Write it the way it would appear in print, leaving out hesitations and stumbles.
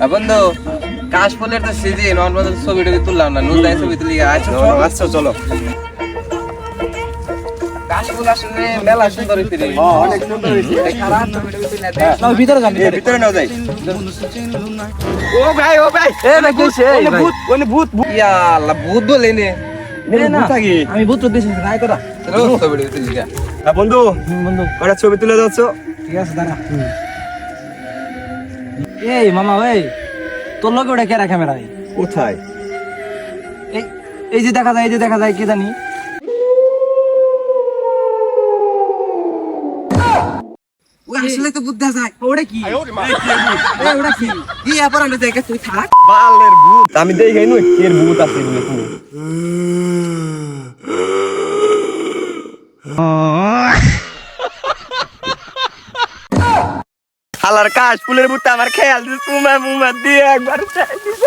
বন্ধু কাশ ফুলের তো সিজন অন বন্ধু ছবি টবি তুললাম না নুজদাই ছবি তুলি আচ্ছা চলো কাশ ফুল আসলে মেলা সুন্দর হইছে রে অনেক সুন্দর হয়েছে খারাপ ছবি টবি তুলনা দে নাও ভিতরে যান ভিতরে নাও যাই ও ভাই এ ভাই কইছে এই ভাই ভূত ইয়া আল্লাহ ভূত বলে নে না আমি ভূত দিছি নাই কথা চলো ছবি টবি তুলি গা বন্ধু বন্ধু কটা ছবি তুলে যাচ্ছ ঠিক আছে দাঁড়া এই মামা ওই তোর লগে ওটা কে রাখে ক্যামেরা কোথায় এই এই যে দেখা যায় কি জানি ও আসলে তো বুদ্ধা যায় ওটা কি এই ওটা কি কি আবার আলো জায়গা তুই থাক বালের ভূত আমি দেখি নই এর ভূত আছে বলে তুমি হালার কাশ ফুলের ভূত আমার খেয়াল দিস মুমা দিয়ে একবার চাই দিস